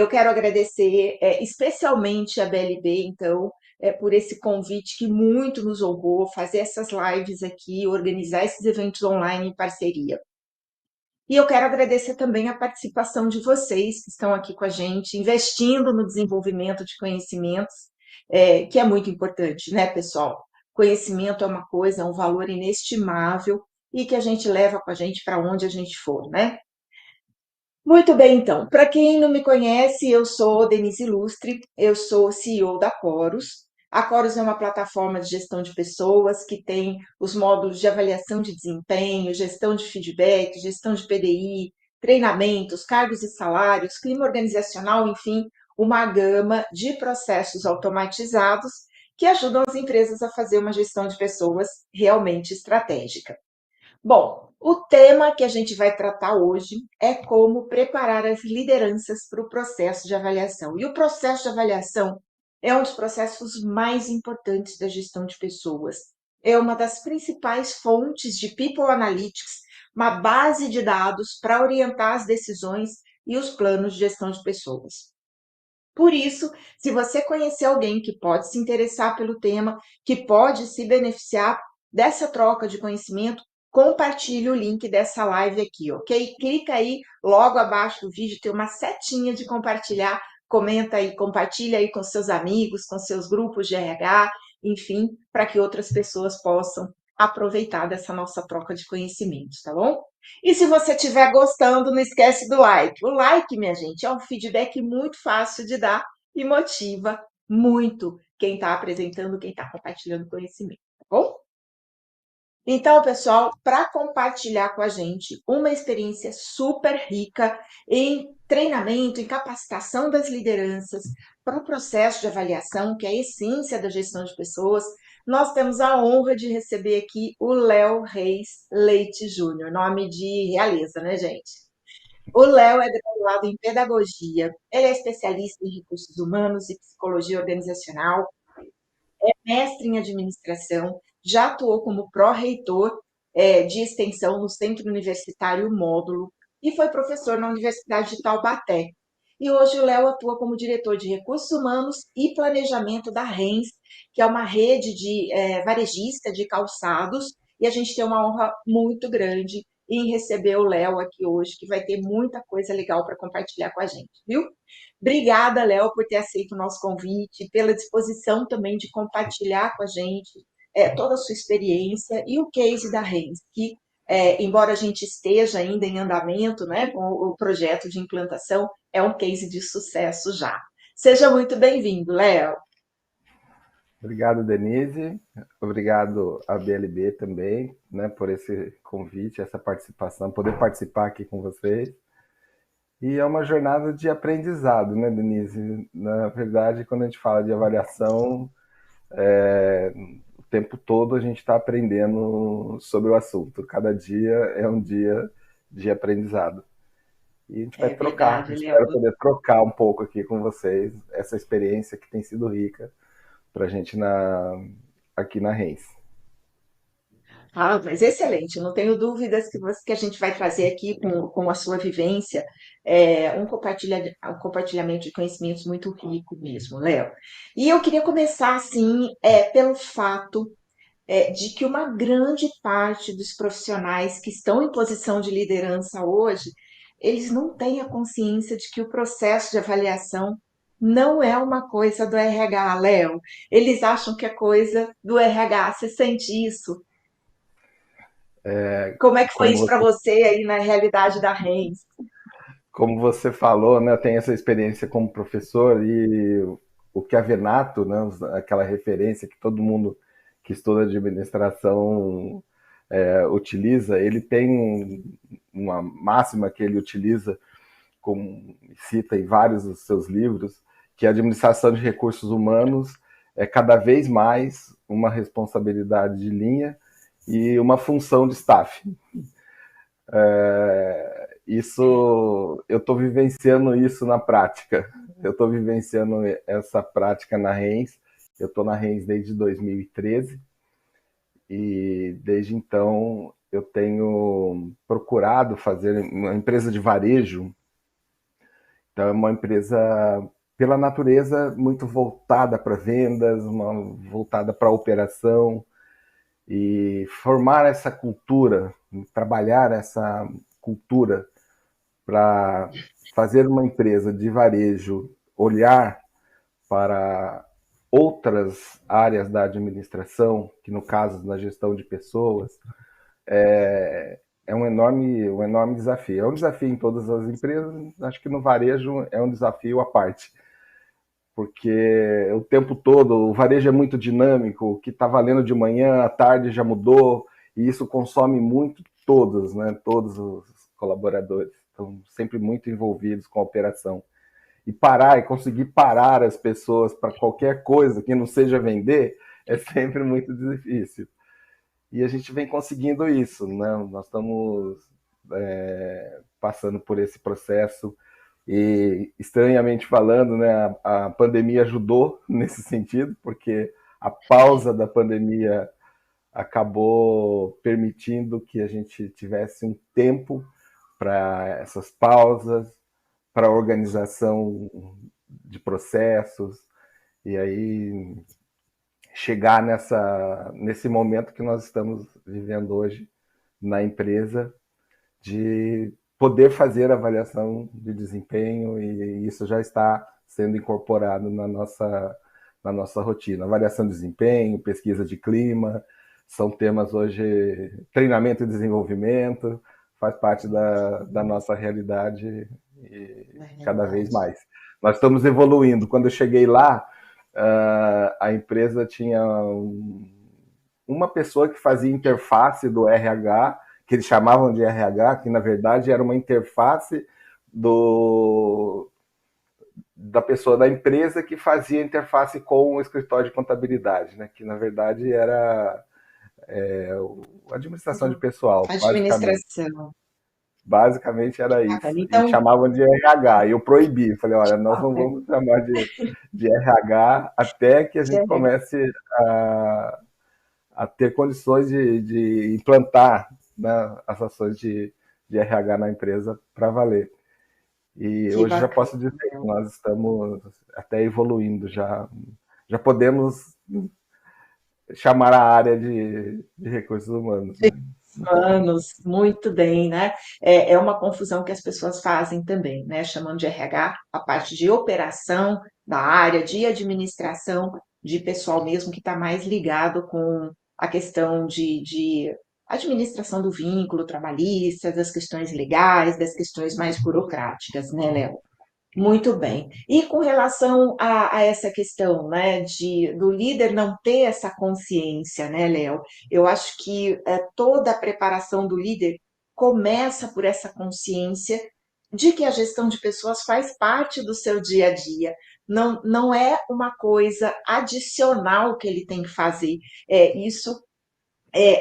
Eu quero agradecer especialmente a BLB, então, por esse convite que muito nos honrou, fazer essas lives aqui, organizar esses eventos online em parceria. E eu quero agradecer também a participação de vocês que estão aqui com a gente, investindo no desenvolvimento de conhecimentos, que é muito importante, né, pessoal? Conhecimento é uma coisa, é um valor inestimável e que a gente leva com a gente para onde a gente for, né? Muito bem, então. Para quem não me conhece, eu sou Denise Lustre, eu sou CEO da Corus. A Corus é uma plataforma de gestão de pessoas que tem os módulos de avaliação de desempenho, gestão de feedback, gestão de PDI, treinamentos, cargos e salários, clima organizacional, enfim, uma gama de processos automatizados que ajudam as empresas a fazer uma gestão de pessoas realmente estratégica. Bom, o tema que a gente vai tratar hoje é como preparar as lideranças para o processo de avaliação. E o processo de avaliação é um dos processos mais importantes da gestão de pessoas. É uma das principais fontes de People Analytics, uma base de dados para orientar as decisões e os planos de gestão de pessoas. Por isso, se você conhecer alguém que pode se interessar pelo tema, que pode se beneficiar dessa troca de conhecimento, compartilhe o link dessa live aqui, ok? Clica aí logo abaixo do vídeo, tem uma setinha de compartilhar, comenta aí, compartilha aí com seus amigos, com seus grupos de RH, enfim, para que outras pessoas possam aproveitar dessa nossa troca de conhecimentos, tá bom? E se você estiver gostando, não esquece do like. O like, minha gente, é um feedback muito fácil de dar e motiva muito quem está apresentando, quem está compartilhando conhecimento, tá bom? Então, pessoal, para compartilhar com a gente uma experiência super rica em treinamento, em capacitação das lideranças para o processo de avaliação, que é a essência da gestão de pessoas, nós temos a honra de receber aqui o Léo Reis Leite Júnior, nome de realeza, né, gente? O Léo é graduado em pedagogia, ele é especialista em recursos humanos e psicologia organizacional, mestre em administração, já atuou como pró-reitor de extensão no Centro Universitário Módulo e foi professor na Universidade de Taubaté. E hoje o Léo atua como diretor de recursos humanos e planejamento da RENS, que é uma rede de varejista de calçados, e a gente tem uma honra muito grande em receber o Léo aqui hoje, que vai ter muita coisa legal para compartilhar com a gente, viu? Obrigada, Léo, por ter aceito o nosso convite, pela disposição também de compartilhar com a gente toda a sua experiência e o case da RENS, que, embora a gente esteja ainda em andamento, né, com o projeto de implantação, é um case de sucesso já. Seja muito bem-vindo, Léo. Obrigado, Denise. Obrigado à BLB também, né, por esse convite, essa participação, poder participar aqui com vocês. E é uma jornada de aprendizado, né, Denise? Na verdade, quando a gente fala de avaliação, o tempo todo a gente está aprendendo sobre o assunto. Cada dia é um dia de aprendizado. E a gente vai É trocar, verdade, Léo. espero poder trocar um pouco aqui com vocês essa experiência que tem sido rica para a gente aqui na Reis. Ah, mas excelente, não tenho dúvidas que a gente vai trazer aqui com a sua vivência um compartilhamento de conhecimentos muito rico mesmo, Léo. E eu queria começar, assim, pelo fato de que uma grande parte dos profissionais que estão em posição de liderança hoje, eles não têm a consciência de que o processo de avaliação não é uma coisa do RH, Léo. Eles acham que é coisa do RH. Você sente isso? Como é que foi Como isso para você, você aí na realidade da Reis? como você falou, né, eu tenho essa experiência como professor e o que a Venato, né, aquela referência que todo mundo que estuda administração utiliza, ele tem uma máxima que ele utiliza, como cita em vários dos seus livros, que a administração de recursos humanos é cada vez mais uma responsabilidade de linha e uma função de staff. Isso, eu estou vivenciando isso na prática. Eu estou vivenciando essa prática na Reis. Eu estou na Reis desde 2013 e desde então eu tenho procurado fazer uma empresa de varejo. Então, é uma empresa, pela natureza, muito voltada para vendas, voltada para operação, e formar essa cultura, trabalhar essa cultura para fazer uma empresa de varejo olhar para outras áreas da administração, que no caso na gestão de pessoas, é um enorme desafio. É um desafio em todas as empresas, acho que no varejo é um desafio à parte, porque o tempo todo o varejo é muito dinâmico, o que está valendo de manhã, à tarde já mudou, e isso consome muito todos, né? Todos os colaboradores estão sempre muito envolvidos com a operação. E parar e conseguir parar as pessoas para qualquer coisa que não seja vender é sempre muito difícil. E a gente vem conseguindo isso, né? Nós estamos passando por esse processo e, estranhamente falando, né, a pandemia ajudou nesse sentido, porque a pausa da pandemia acabou permitindo que a gente tivesse um tempo para essas pausas, para a organização de processos, e aí chegar nesse momento que nós estamos vivendo hoje na empresa, de poder fazer avaliação de desempenho, e isso já está sendo incorporado na nossa rotina. Avaliação de desempenho, pesquisa de clima, são temas hoje, treinamento e desenvolvimento, faz parte da nossa realidade e Na cada vez realidade. mais. Nós estamos evoluindo. Quando eu cheguei lá, a empresa tinha uma pessoa que fazia interface do RH, que eles chamavam de RH, que na verdade era uma interface da pessoa da empresa que fazia interface com o escritório de contabilidade, né? Que na verdade era a administração de Uhum. pessoal, basicamente. Administração. Basicamente era Bacana. isso. E Então, chamavam de RH. E eu proibi. Falei, olha, nós não vamos chamar de RH até que a gente comece a, a ter condições de implantar, né, as ações de RH na empresa para valer. E que hoje já bacana. posso dizer que nós estamos até evoluindo, já podemos chamar a área de recursos humanos, né? Anos, muito bem, né? É uma confusão que as pessoas fazem também, né? Chamando de RH a parte de operação da área, de administração, de pessoal mesmo que está mais ligado com a questão de administração do vínculo trabalhista, das questões legais, das questões mais burocráticas, né, Léo? Muito bem. E com relação a essa questão, né, do líder não ter essa consciência, né, Léo? Eu acho que toda a preparação do líder começa por essa consciência de que a gestão de pessoas faz parte do seu dia a dia. Não, não é uma coisa adicional que ele tem que fazer. Isso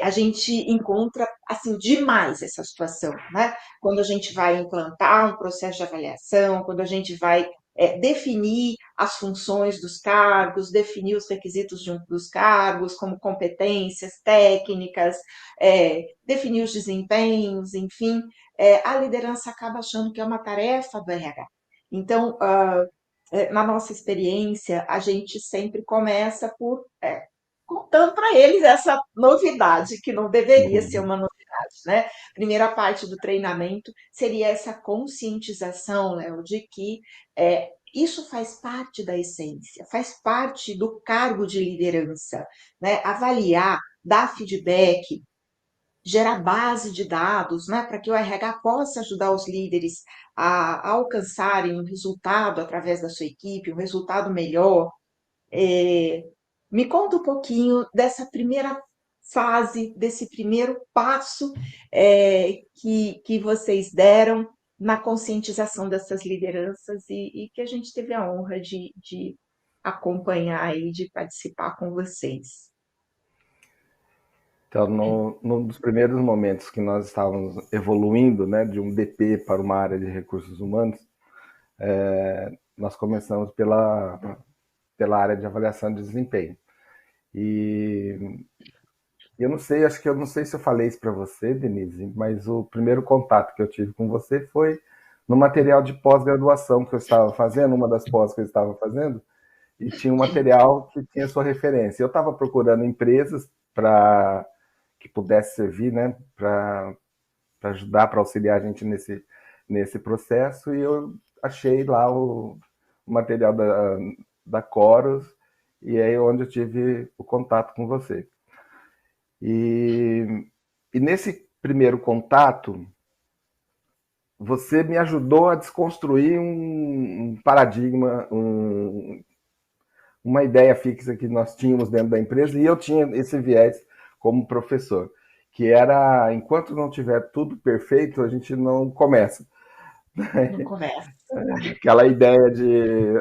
a gente encontra assim demais essa situação, né? Quando a gente vai implantar um processo de avaliação, quando a gente vai definir as funções dos cargos, definir os requisitos dos cargos, como competências técnicas, definir os desempenhos, enfim, a liderança acaba achando que é uma tarefa do RH. Então, na nossa experiência, a gente sempre começa por contando para eles essa novidade, que não deveria ser Uhum. uma novidade, né? Primeira parte do treinamento seria essa conscientização, Léo, de que isso faz parte da essência, faz parte do cargo de liderança, né? Avaliar, dar feedback, gerar base de dados, né, para que o RH possa ajudar os líderes a alcançarem um resultado através da sua equipe, um resultado melhor. É, Me conta um pouquinho dessa primeira fase, desse primeiro passo que vocês deram na conscientização dessas lideranças e que a gente teve a honra de acompanhar e de participar com vocês. Então, num dos primeiros momentos que nós estávamos evoluindo, né, de um DP para uma área de recursos humanos, nós começamos pela área de avaliação de desempenho. E eu não sei, acho que eu não sei se eu falei isso para você, Denise, mas o primeiro contato que eu tive com você foi no material de pós-graduação que eu estava fazendo, uma das pós que eu estava fazendo, e tinha um material que tinha sua referência. Eu estava procurando empresas para que pudesse servir, né, para ajudar, para auxiliar a gente nesse processo, e eu achei lá o material da Coros, e aí é onde eu tive o contato com você. E nesse primeiro contato, você me ajudou a desconstruir um paradigma, uma ideia fixa que nós tínhamos dentro da empresa, e eu tinha esse viés como professor, que era, enquanto não tiver tudo perfeito, a gente não começa. Não começa. Aquela ideia de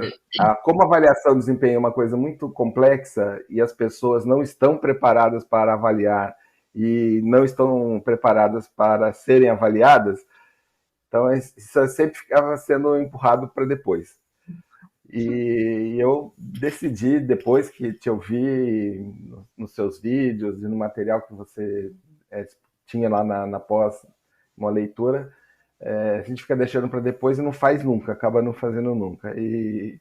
como a avaliação de desempenho é uma coisa muito complexa e as pessoas não estão preparadas para avaliar e não estão preparadas para serem avaliadas, então isso sempre ficava sendo empurrado para depois. E eu decidi, depois que te ouvi nos seus vídeos e no material que você tinha lá na pós, uma leitura, a gente fica deixando para depois e não faz nunca, acaba não fazendo nunca. E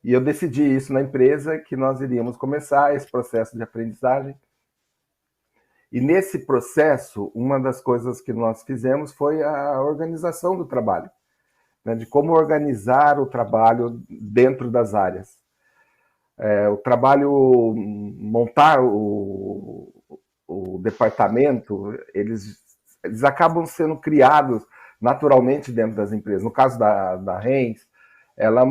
eu decidi isso na empresa, que nós iríamos começar esse processo de aprendizagem. E nesse processo, uma das coisas que nós fizemos foi a organização do trabalho, né, de como organizar o trabalho dentro das áreas. O trabalho, montar o departamento, eles acabam sendo criados naturalmente dentro das empresas. No caso da Heinz, ela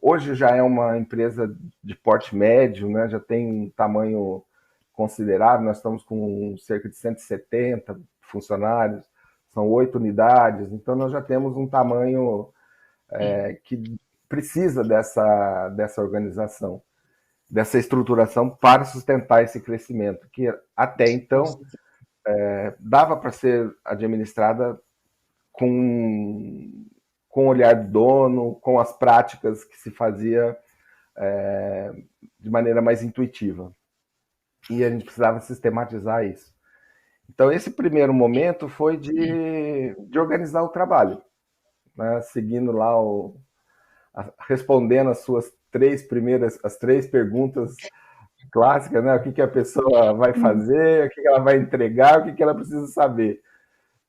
hoje já é uma empresa de porte médio, né, já tem um tamanho considerável, nós estamos com cerca de 170 funcionários, são 8 unidades, então nós já temos um tamanho que precisa dessa organização, dessa estruturação para sustentar esse crescimento, que até então dava para ser administrada com o olhar do dono, com as práticas que se fazia de maneira mais intuitiva. E a gente precisava sistematizar isso. Então, esse primeiro momento foi de organizar o trabalho, né? Seguindo lá, respondendo as três perguntas clássicas, né? O que a pessoa vai fazer, o que ela vai entregar, o que ela precisa saber.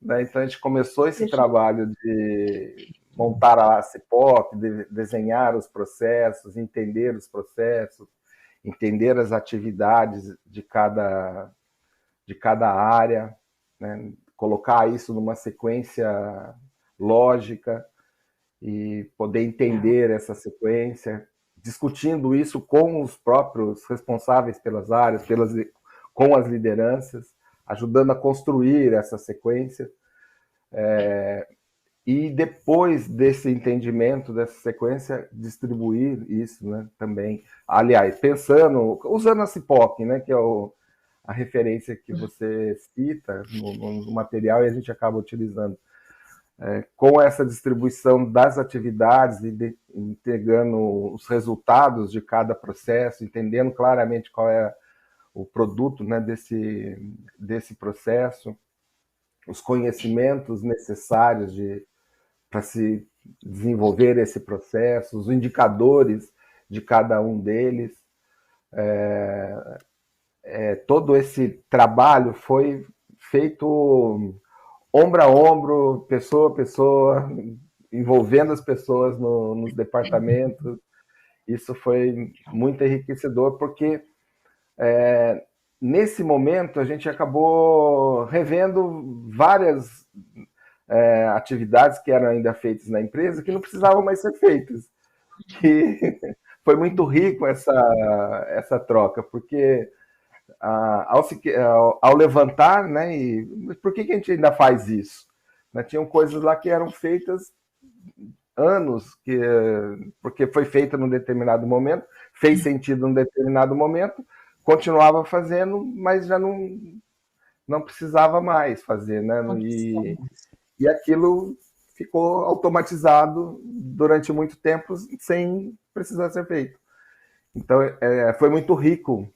Né? Então, a gente começou esse trabalho de montar a CIPOP, desenhar os processos, entender os processos, entender as atividades de cada área, né? Colocar isso numa sequência lógica e poder entender essa sequência, discutindo isso com os próprios responsáveis pelas áreas, com as lideranças, ajudando a construir essa sequência. E depois desse entendimento, dessa sequência, distribuir isso, né, também. Aliás, usando a CIPOC, né, que é a referência que você cita no material e a gente acaba utilizando. Com essa distribuição das atividades e entregando os resultados de cada processo, entendendo claramente qual é o produto, né, desse processo, os conhecimentos necessários para se desenvolver esse processo, os indicadores de cada um deles. Todo esse trabalho foi feito ombro a ombro, pessoa a pessoa, envolvendo as pessoas nos departamentos. Isso foi muito enriquecedor, porque nesse momento a gente acabou revendo várias atividades que eram ainda feitas na empresa que não precisavam mais ser feitas. Que foi muito rico essa troca, porque ao levantar, né, mas por que a gente ainda faz isso? Né, tinham coisas lá que eram feitas anos, porque foi feita num determinado momento, fez sentido num determinado momento, continuava fazendo, mas já não precisava mais fazer, né? E aquilo ficou automatizado durante muito tempo sem precisar ser feito. Então, foi muito rico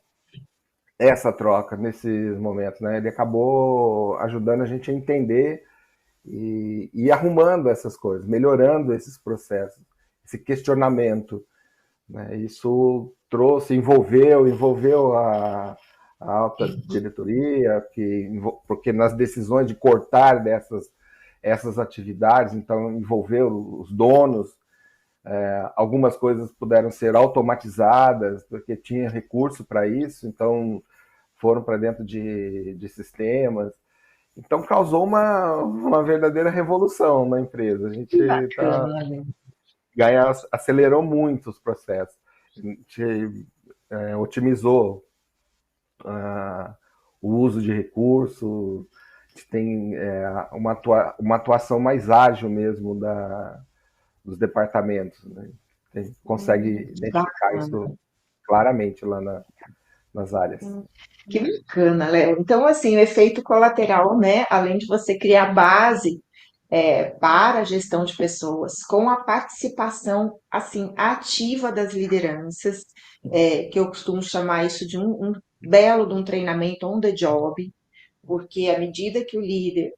essa troca nesses momentos, né? Ele acabou ajudando a gente a entender e arrumando essas coisas, melhorando esses processos, esse questionamento, né? Isso trouxe, envolveu a alta diretoria, porque nas decisões de cortar essas atividades, então envolveu os donos, algumas coisas puderam ser automatizadas, porque tinha recurso para isso, então foram para dentro de sistemas. Então causou uma verdadeira revolução na empresa. A Que gente bacana, né? acelerou muito os processos. A gente otimizou o uso de recursos, a gente tem uma atuação mais ágil mesmo dos departamentos. Né? A gente consegue Que identificar bacana. isso claramente lá nas áreas. Que bacana, Léo. Então, assim, o efeito colateral, né? Além de você criar base para a gestão de pessoas, com a participação, assim, ativa das lideranças, que eu costumo chamar isso de um belo de um treinamento on the job, porque à medida que o líder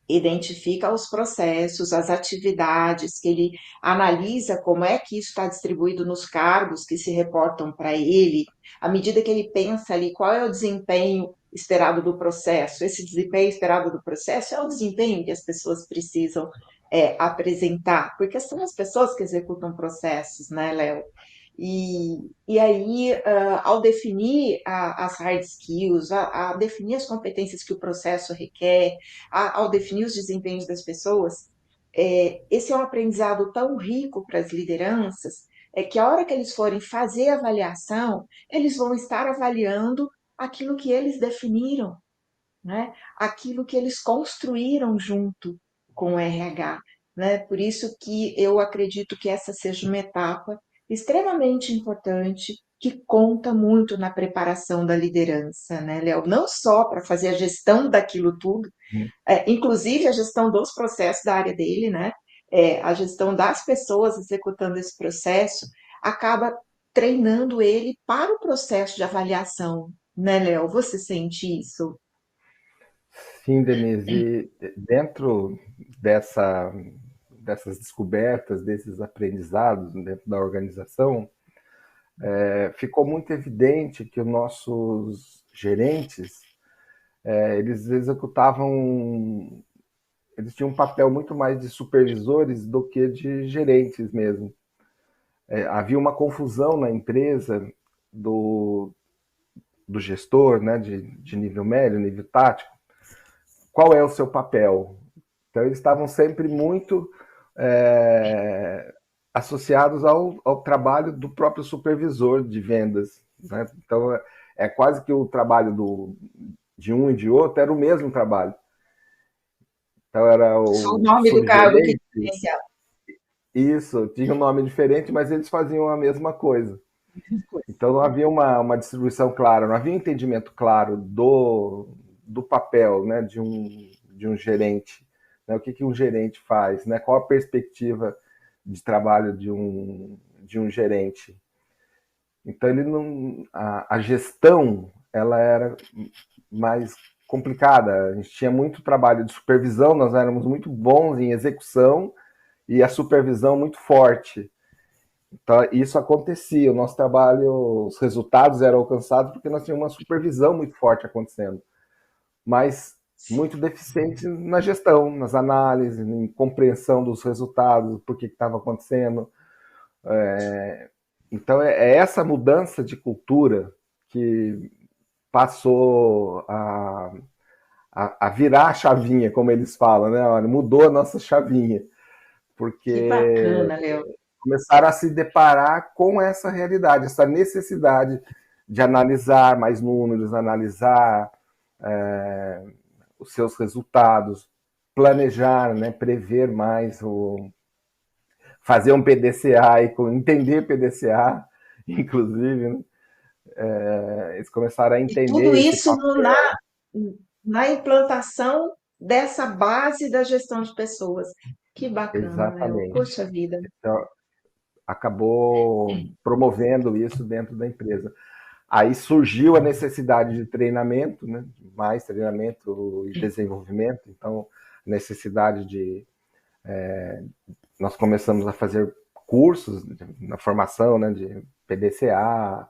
identifica os processos, as atividades, que ele analisa como é que isso está distribuído nos cargos que se reportam para ele, à medida que ele pensa ali qual é o desempenho esperado do processo, esse desempenho esperado do processo é o desempenho que as pessoas precisam apresentar, porque são as pessoas que executam processos, né, Léo? E aí, ao definir as hard skills, a definir as competências que o processo requer, ao definir os desempenhos das pessoas, esse é um aprendizado tão rico para as lideranças, que a hora que eles forem fazer a avaliação, eles vão estar avaliando aquilo que eles definiram, né? Aquilo que eles construíram junto com o RH. Né? Por isso que eu acredito que essa seja uma etapa extremamente importante, que conta muito na preparação da liderança, né, Léo? Não só para fazer a gestão daquilo tudo, inclusive a gestão dos processos da área dele, né? A gestão das pessoas executando esse processo, acaba treinando ele para o processo de avaliação, né, Léo? Você sente isso? Sim, Denise, dentro dessa, dessas descobertas, desses aprendizados dentro da organização, ficou muito evidente que os nossos gerentes, eles executavam, eles tinham um papel muito mais de supervisores do que de gerentes mesmo. Havia uma confusão na empresa do, do gestor, né, de nível médio, nível tático. Qual é o seu papel? Então eles estavam sempre muito associados ao trabalho do próprio supervisor de vendas. Né? Então é quase que o trabalho de um e de outro era o mesmo trabalho. Então era Só o o nome do cargo que subgerente, diferencial. isso, tinha um nome diferente, mas eles faziam a mesma coisa. Então não havia uma distribuição clara, não havia um entendimento claro do papel, né, de um gerente, né, o que um gerente faz, né, qual a perspectiva de trabalho de um gerente. Então ele não, a gestão ela era mais complicada. A gente tinha muito trabalho de supervisão, nós éramos muito bons em execução e a supervisão muito forte. Então, isso acontecia, o nosso trabalho, os resultados eram alcançados porque nós tínhamos uma supervisão muito forte acontecendo, mas muito deficiente na gestão, nas análises, em compreensão dos resultados, por que estava acontecendo. Então, é essa mudança de cultura que passou a virar a chavinha, como eles falam, né? Olha, mudou a nossa chavinha, Que porque bacana, Léo. começaram a se deparar com essa realidade, essa necessidade de analisar mais números, analisar os seus resultados, planejar, né, prever mais, fazer um PDCA e entender PDCA, inclusive, né? Eles começaram a E tudo entender esse isso papel. na implantação dessa base da gestão de pessoas. Que bacana, Léo. Exatamente. Poxa vida. Então, acabou promovendo isso dentro da empresa. Aí surgiu a necessidade de treinamento, né? Mais treinamento e desenvolvimento. Então, necessidade de... Nós começamos a fazer cursos na formação, né? De PDCA,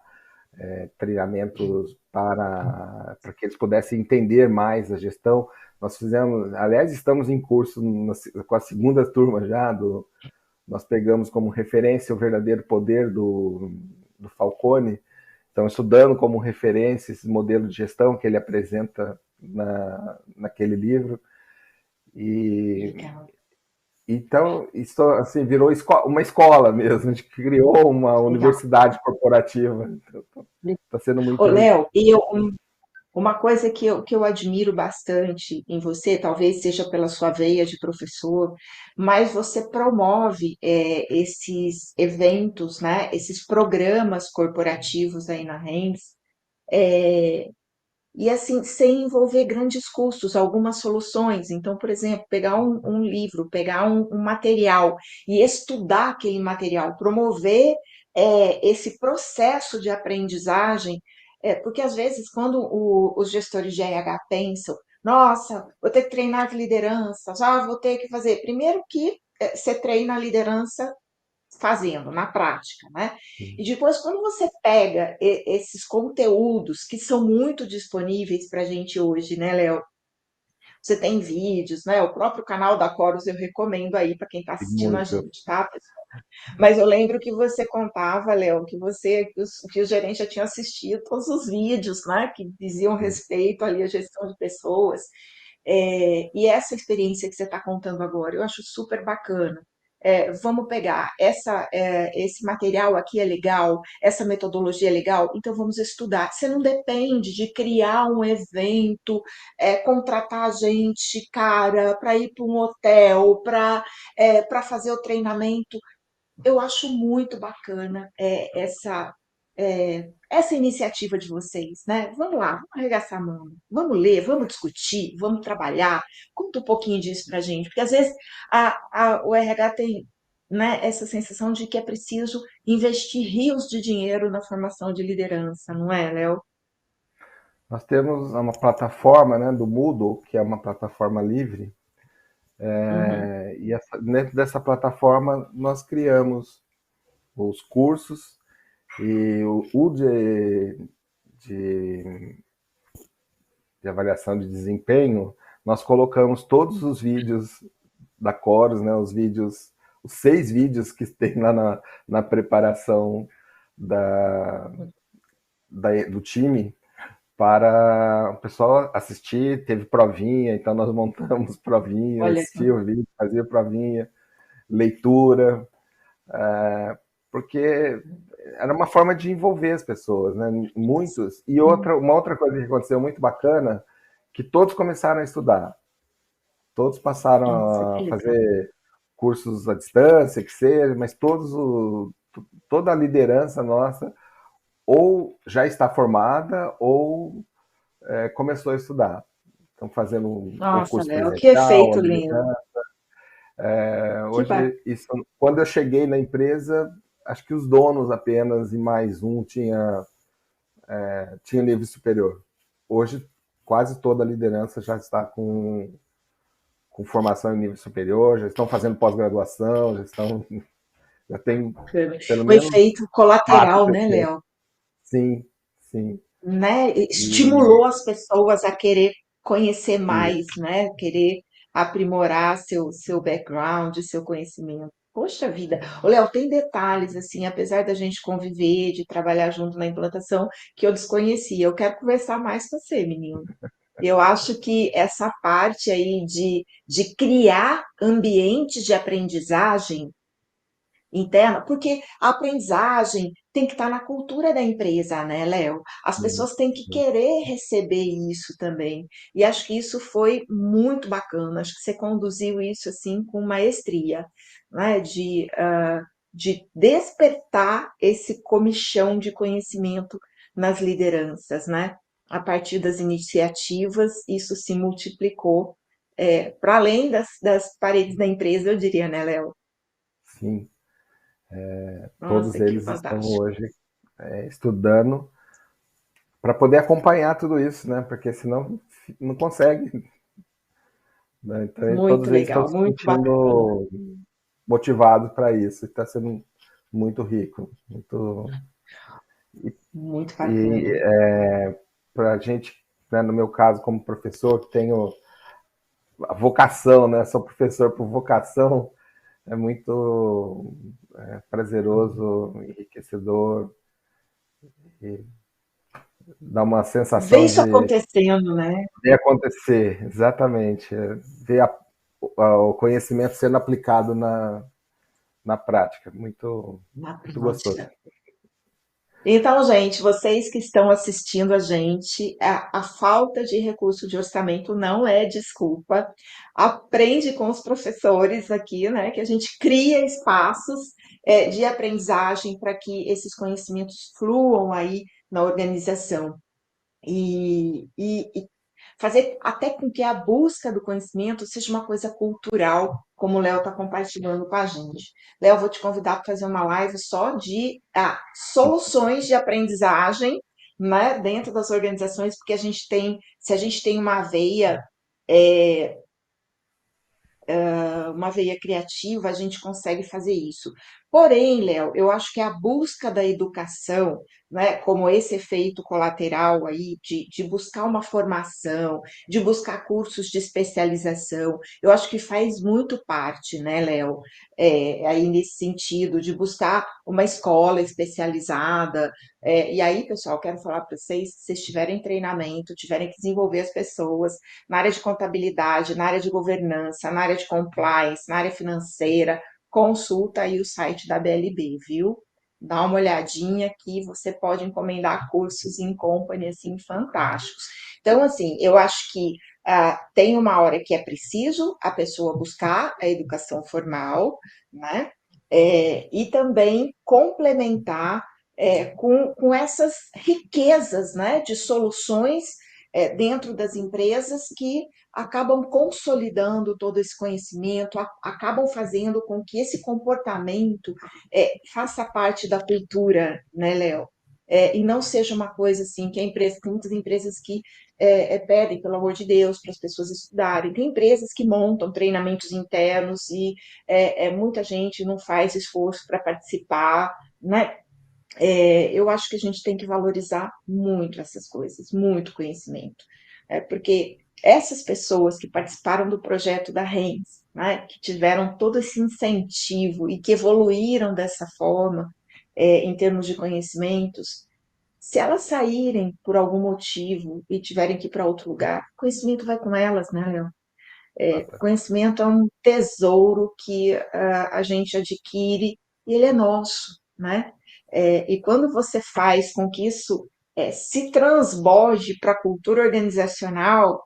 treinamentos para que eles pudessem entender mais a gestão. Nós fizemos, aliás, estamos em curso com a segunda turma já nós pegamos como referência o verdadeiro poder do Falcone. Então, estudando como referência esse modelo de gestão que ele apresenta naquele livro. E Legal. então, isso assim, virou uma escola mesmo, a gente criou uma Legal. universidade corporativa. Está sendo Ô, muito... Léo, uma coisa que eu admiro bastante em você, talvez seja pela sua veia de professor, mas você promove esses eventos, né, esses programas corporativos aí na RENS, e assim, sem envolver grandes custos, algumas soluções. Então, por exemplo, pegar um livro, pegar um material e estudar aquele material, promover esse processo de aprendizagem, porque às vezes, quando os gestores de RH pensam, nossa, vou ter que treinar as lideranças, vou ter que fazer. Primeiro que você treina a liderança fazendo, na prática, né? E depois, quando você pega esses conteúdos que são muito disponíveis para a gente hoje, né, Léo? Você tem vídeos, né? O próprio canal da Chorus eu recomendo aí para quem está assistindo a Muito. gente, tá? Mas eu lembro que você contava, Léo, que o gerente já tinha assistido todos os vídeos, né? Que diziam respeito ali à gestão de pessoas. E essa experiência que você está contando agora, eu acho super bacana. Vamos pegar esse material aqui é legal, essa metodologia é legal, então vamos estudar. Você não depende de criar um evento, contratar gente cara para ir para um hotel, para fazer o treinamento. Eu acho muito bacana essa iniciativa de vocês, né? Vamos lá, vamos arregaçar a mão, vamos ler, vamos discutir, vamos trabalhar. Conta um pouquinho disso para a gente, porque às vezes o RH tem, né, essa sensação de que é preciso investir rios de dinheiro na formação de liderança, não é, Léo? Nós temos uma plataforma, né, do Moodle, que é uma plataforma livre, Uhum. e dentro dessa plataforma nós criamos os cursos e de, de avaliação de desempenho, nós colocamos todos os vídeos da Chorus, né, os 6 vídeos que tem lá na preparação da, do time, para o pessoal assistir. Teve provinha, então nós montamos provinha, Olha só. assistia o vídeo, fazia provinha, leitura, porque era uma forma de envolver as pessoas, né? Muitos. E uma outra coisa que aconteceu muito bacana, que todos começaram a estudar, todos Nossa, passaram que a legal. fazer cursos à distância, que seja, mas toda a liderança nossa ou já está formada ou começou a estudar. Estão fazendo o Nossa, curso Léo, que presencial, a efeito lindo. militância. Que Hoje, quando eu cheguei na empresa, acho que os donos apenas e mais um tinha nível superior. Hoje, quase toda a liderança já está com formação em nível superior, já estão fazendo pós-graduação, já tem bacana. pelo O menos efeito 4 colateral, né, pessoas. Léo? Sim, sim. Né, E, estimulou as pessoas a querer conhecer e mais, né, querer aprimorar seu background, seu conhecimento. Poxa vida. Ô, Léo, tem detalhes, assim, apesar da gente conviver, de trabalhar junto na implantação, que eu desconhecia. Eu quero conversar mais com você, menino. Eu acho que essa parte aí de criar ambientes de aprendizagem interna, porque a aprendizagem tem que estar na cultura da empresa, né, Léo? As e- pessoas têm que querer receber isso também. E acho que isso foi muito bacana. Acho que você conduziu isso assim com maestria, né? De despertar esse comichão de conhecimento nas lideranças, né? A partir das iniciativas, isso se multiplicou para além das paredes da empresa, eu diria, né, Léo? sim, todos Nossa, que eles estão fantástico. hoje estudando para poder acompanhar tudo isso, né? Porque senão não consegue. Né? Então, Muito todos eles estão legal, se muito bacana, sentindo motivados para isso. Está sendo muito rico, muito muito e bacana. para a gente, né, no meu caso como professor, que tenho a vocação, né? Sou professor por vocação, é muito prazeroso, enriquecedor e dá uma Ver sensação isso de acontecendo, né? ver acontecer, exatamente, ver o conhecimento sendo aplicado na prática, Na muito gostoso. prática. Então, gente, vocês que estão assistindo a gente, a falta de recurso de orçamento não é desculpa. Aprende com os professores aqui, né? Que a gente cria espaços, de aprendizagem para que esses conhecimentos fluam aí na organização. E fazer até com que a busca do conhecimento seja uma coisa cultural, como o Léo está compartilhando com a gente. Léo, vou te convidar para fazer uma live só de soluções de aprendizagem, né, dentro das organizações, porque se a gente tem uma veia criativa, a gente consegue fazer isso. Porém, Léo, eu acho que a busca da educação, né, como esse efeito colateral aí, de buscar uma formação, de buscar cursos de especialização, eu acho que faz muito parte, né, Léo, aí nesse sentido, de buscar uma escola especializada. E aí, pessoal, quero falar para vocês, se vocês tiverem treinamento, tiverem que desenvolver as pessoas, na área de contabilidade, na área de governança, na área de compliance, na área financeira, consulta aí o site da BLB, viu? Dá uma olhadinha que você pode encomendar cursos em company, assim, fantásticos. Então, assim, eu acho que tem uma hora que é preciso a pessoa buscar a educação formal, né? E também complementar com essas riquezas, né, de soluções dentro das empresas que acabam consolidando todo esse conhecimento, acabam fazendo com que esse comportamento faça parte da cultura, né, Léo? E não seja uma coisa assim que a empresa, tem muitas empresas que pedem, pelo amor de Deus, para as pessoas estudarem. Tem empresas que montam treinamentos internos e muita gente não faz esforço para participar, né? Eu acho que a gente tem que valorizar muito essas coisas, muito conhecimento. Porque essas pessoas que participaram do projeto da RENS, né, que tiveram todo esse incentivo e que evoluíram dessa forma, em termos de conhecimentos, se elas saírem por algum motivo e tiverem que ir para outro lugar, conhecimento vai com elas, né, Léo? Conhecimento é um tesouro que a gente adquire e ele é nosso, né? E quando você faz com que isso se transborde para a cultura organizacional,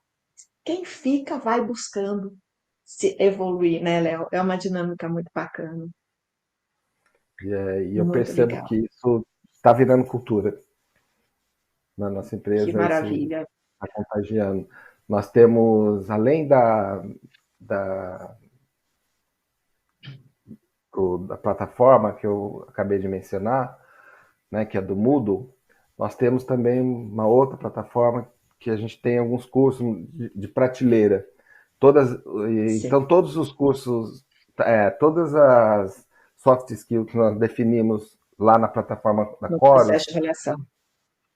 quem fica vai buscando se evoluir, né, Léo? É uma dinâmica muito bacana, E eu muito percebo legal. que isso está virando cultura na nossa Que empresa, isso maravilha. está contagiando. Nós temos, além da, da plataforma que eu acabei de mencionar, né, que é do Moodle, nós temos também uma outra plataforma que a gente tem alguns cursos de prateleira. Todas, Sim, então, todos os cursos, todas as soft skills que nós definimos lá na plataforma da no Chorus, processo de avaliação.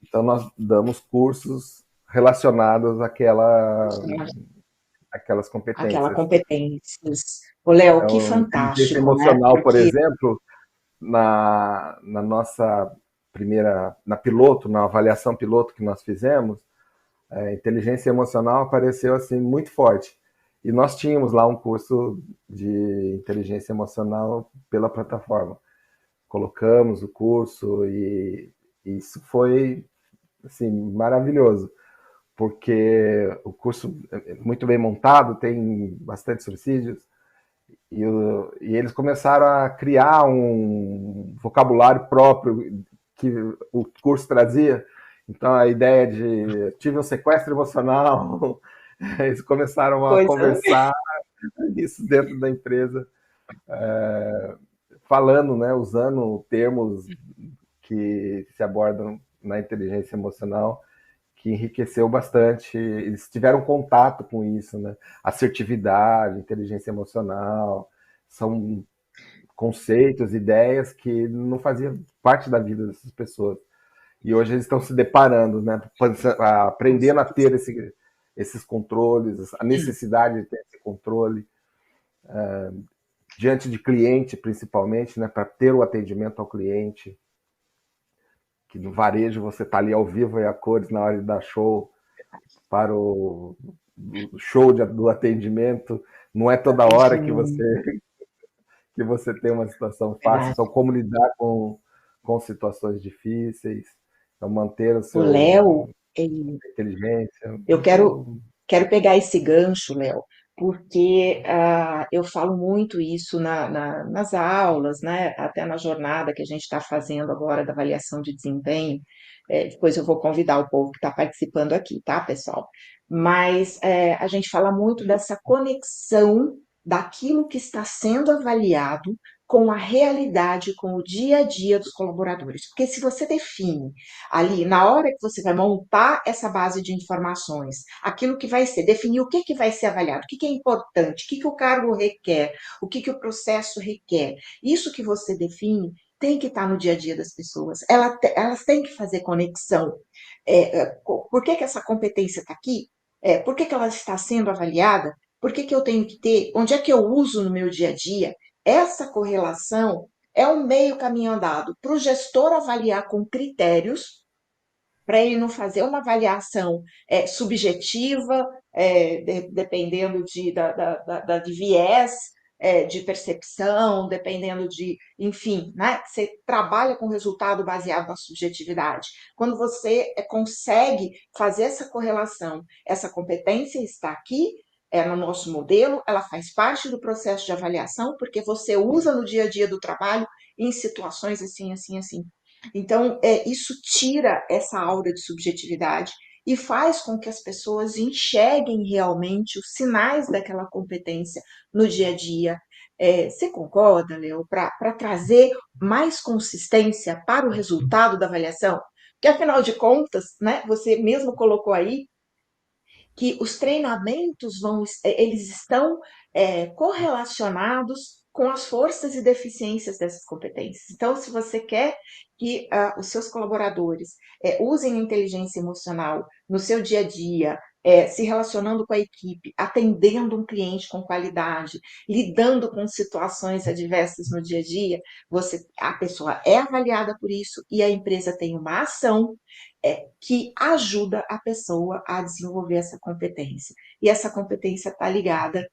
então nós damos cursos relacionados àquelas Aquela competências. competência. Ô, Léo, que Então, inteligência fantástico, né? emocional, por Porque exemplo, na nossa primeira, na piloto, na avaliação piloto que nós fizemos, a inteligência emocional apareceu assim muito forte. E nós tínhamos lá um curso de inteligência emocional pela plataforma. Colocamos o curso e isso foi assim maravilhoso, porque o curso é muito bem montado, tem bastante subsídios e eles começaram a criar um vocabulário próprio que o curso trazia. Então, a ideia de tive um sequestro emocional, eles começaram a coisa conversar isso dentro da empresa, falando, né, usando termos que se abordam na inteligência emocional. que enriqueceu bastante. Eles tiveram contato com isso, né? Assertividade, inteligência emocional, são conceitos, ideias que não faziam parte da vida dessas pessoas. E hoje eles estão se deparando, né? Aprendendo a ter esses controles, a necessidade de ter esse controle diante de cliente, principalmente, né? Para ter o atendimento ao cliente, que no varejo você está ali ao vivo e a cores na hora de dar show, para o show do atendimento, não é toda hora que você tem uma situação fácil, Verdade. então como lidar com situações difíceis, então manter o O seu Léo, inteligência, eu muito. quero pegar esse gancho, Léo, porque eu falo muito isso nas aulas, né? Até na jornada que a gente está fazendo agora da avaliação de desempenho. Depois eu vou convidar o povo que está participando aqui, tá, pessoal? Mas a gente fala muito dessa conexão daquilo que está sendo avaliado com a realidade, com o dia a dia dos colaboradores. Porque se você define ali, na hora que você vai montar essa base de informações, aquilo que vai ser, definir o que vai ser avaliado, o que é importante, o que o cargo requer, o que o processo requer. Isso que você define tem que estar no dia a dia das pessoas. Elas têm que fazer conexão. Por que essa competência está aqui? Por que ela está sendo avaliada? Por que eu tenho que ter? Onde é que eu uso no meu dia a dia? Essa correlação é um meio caminho andado para o gestor avaliar com critérios, para ele não fazer uma avaliação subjetiva, dependendo de viés de percepção, dependendo de, enfim, né? Você trabalha com resultado baseado na subjetividade. Quando você consegue fazer essa correlação, essa competência está aqui, no nosso modelo, ela faz parte do processo de avaliação, porque você usa no dia a dia do trabalho em situações assim, assim, assim. Então, isso tira essa aura de subjetividade e faz com que as pessoas enxerguem realmente os sinais daquela competência no dia a dia. Você concorda, Leo, para trazer mais consistência para o resultado da avaliação? Porque, afinal de contas, né, você mesmo colocou aí que os treinamentos eles estão correlacionados com as forças e deficiências dessas competências. Então, se você quer que os seus colaboradores usem a inteligência emocional no seu dia a dia, se relacionando com a equipe, atendendo um cliente com qualidade, lidando com situações adversas no dia a dia, a pessoa é avaliada por isso e a empresa tem uma ação que ajuda a pessoa a desenvolver essa competência. E essa competência está ligada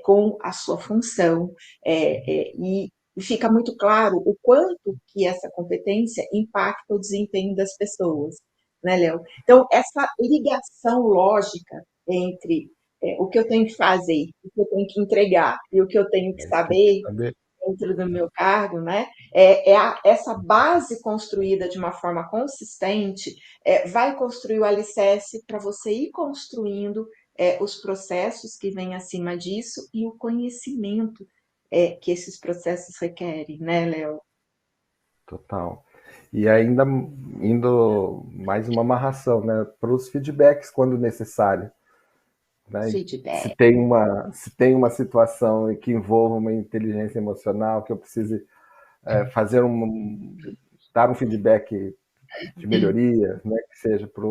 com a sua função, e fica muito claro o quanto que essa competência impacta o desempenho das pessoas, né, Léo? Então, essa ligação lógica entre o que eu tenho que fazer, o que eu tenho que entregar e o que eu tenho que É isso que eu quero saber saber. dentro do meu cargo, né? Essa base construída de uma forma consistente vai construir o alicerce para você ir construindo os processos que vêm acima disso e o conhecimento que esses processos requerem, né, Léo? Total. E ainda indo mais uma amarração, né, para os feedbacks quando necessário, né? Feedback. Se tem uma situação que envolva uma inteligência emocional, que eu precise fazer dar um feedback de melhoria, né, que seja para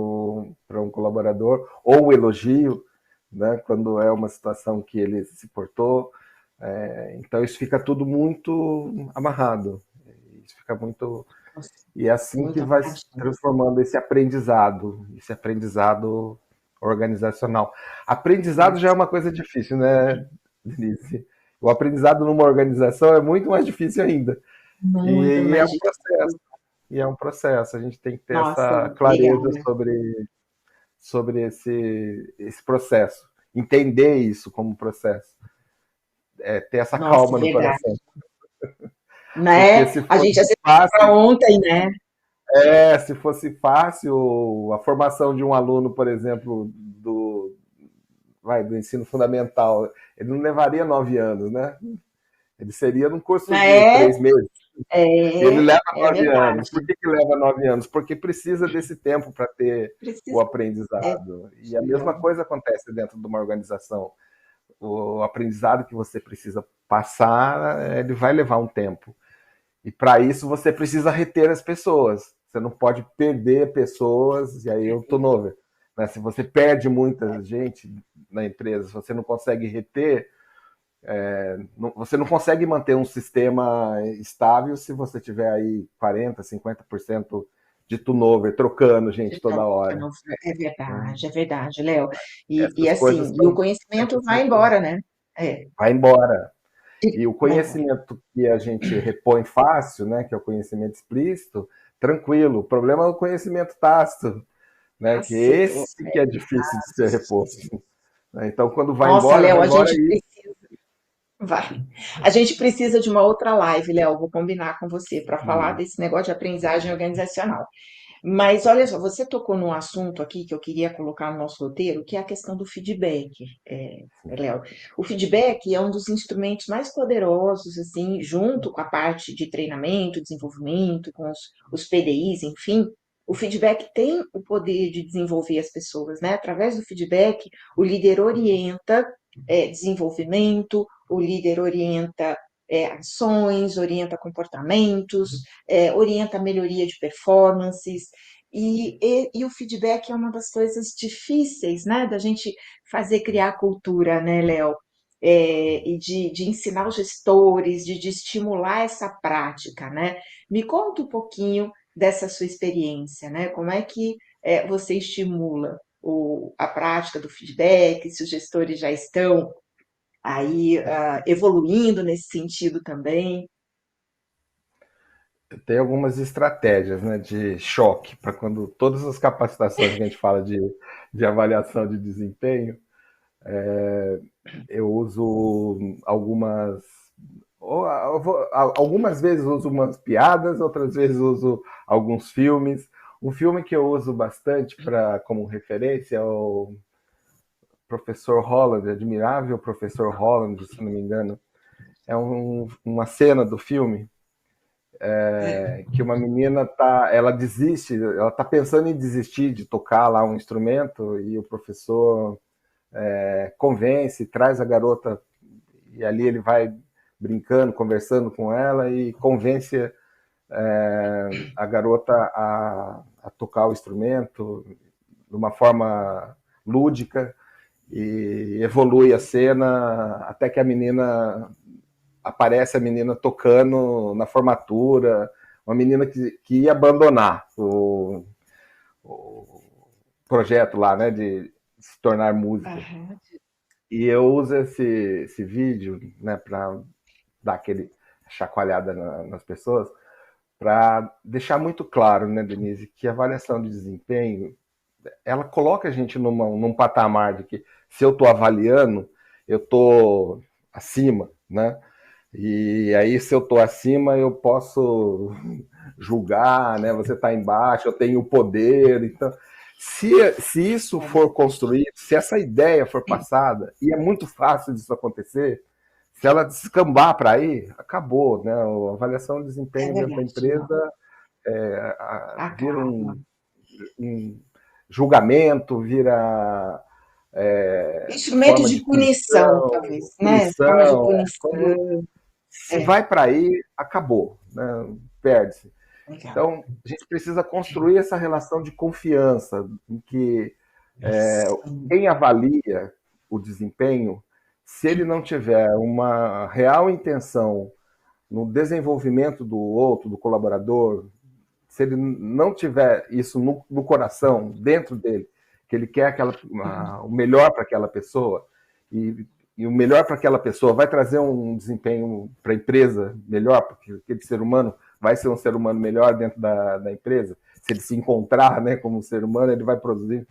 um colaborador, ou um elogio, né, quando é uma situação que ele se portou. Então isso fica tudo muito amarrado, isso fica muito. Nossa, E é assim que muito vai se amarradinho. transformando esse aprendizado organizacional. Aprendizado já é uma coisa difícil, né, Denise? O aprendizado numa organização é muito mais difícil ainda. Muito E é mais um processo. difícil. E é um processo. A gente tem que ter Nossa, essa legal, clareza né? sobre esse processo. Entender isso como processo. Ter essa Nossa, calma no verdade. coração. Porque Né? se A fosse gente assistiu fácil, ontem, né? se fosse fácil a formação de um aluno, por exemplo, do ensino fundamental, ele não levaria 9 anos, né? Ele seria num curso de É, 3 meses. Ele É, leva é 9 anos. Por verdade. que leva 9 anos? Porque precisa desse tempo para ter o Precisa, é aprendizado. E a verdade, mesma Léo. coisa acontece dentro de uma organização. O aprendizado que você precisa passar, ele vai levar um tempo. E para isso você precisa reter as pessoas. Você não pode perder pessoas, e aí eu tô novo. Né? Se você perde muita gente na empresa, se você não consegue reter, você não consegue manter um sistema estável se você tiver aí 40, 50% de turnover, trocando gente toda hora. Né? É verdade, Léo. E Essas coisas assim, e o são conhecimento vai sempre embora, né? É, vai embora. E o vai embora. conhecimento que a gente repõe fácil, né, que é o conhecimento explícito, tranquilo. O problema é o conhecimento tácito, né, que Tácito. esse que é difícil de ser reposto. Né? Então, quando Nossa, Léo, vai a embora gente e precisa. Vai. A gente precisa de uma outra live, Léo. Vou combinar com você para falar desse negócio de aprendizagem organizacional. Mas olha só, você tocou num assunto aqui que eu queria colocar no nosso roteiro, que é a questão do feedback, Léo. O feedback é um dos instrumentos mais poderosos, assim, junto com a parte de treinamento, desenvolvimento, com os PDIs, enfim. O feedback tem o poder de desenvolver as pessoas, né? Através do feedback, o líder orienta desenvolvimento, o líder orienta ações, orienta comportamentos, orienta a melhoria de performances, e o feedback é uma das coisas difíceis, né, da gente fazer criar cultura, né, Léo? E de ensinar os gestores, de estimular essa prática, né? Me conta um pouquinho dessa sua experiência, né? Como é que você estimula a prática do feedback, se os gestores já estão aí evoluindo nesse sentido também? tem algumas estratégias, né, de choque para quando todas as capacitações que a gente fala de avaliação de desempenho, eu uso algumas. Algumas vezes uso umas piadas, outras vezes uso alguns filmes. Um filme que eu uso bastante como referência é o Professor Holland, Admirável Professor Holland, se não me engano. É uma cena do filme que uma menina ela desiste, ela tá pensando em desistir de tocar lá um instrumento e o professor convence, traz a garota e ali ele vai brincando, conversando com ela e convence a garota a tocar o instrumento de uma forma lúdica e evolui a cena até que aparece a menina tocando na formatura, uma menina que ia abandonar o projeto lá, né, de se tornar música. Aham. E eu uso esse vídeo, né, para dar aquele chacoalhada nas pessoas, para deixar muito claro, né, Denise, que a avaliação de desempenho ela coloca a gente num patamar de que se eu estou avaliando, eu estou acima, né? E aí, se eu estou acima, eu posso julgar, né? Você está embaixo, eu tenho o poder. Então, se isso for construído, se essa ideia for passada, e é muito fácil disso acontecer, se ela descambar para aí, acabou, né? A avaliação de É desempenho dentro da verdade, não. empresa vira Acaba. um julgamento, vira Instrumento forma de de punição, punição, talvez, né? Forma de punição. Quando punição. se É, vai para aí, acabou, né? Perde-se. legal. Então, a gente precisa construir essa relação de confiança, em que Sim. quem avalia o desempenho, se ele não tiver uma real intenção no desenvolvimento do outro, do colaborador, se ele não tiver isso no coração, dentro dele, que ele quer o melhor para aquela pessoa, e o melhor para aquela pessoa vai trazer um desempenho para a empresa melhor, porque aquele ser humano vai ser um ser humano melhor dentro da empresa. Se ele se encontrar, né, como um ser humano, ele vai produzir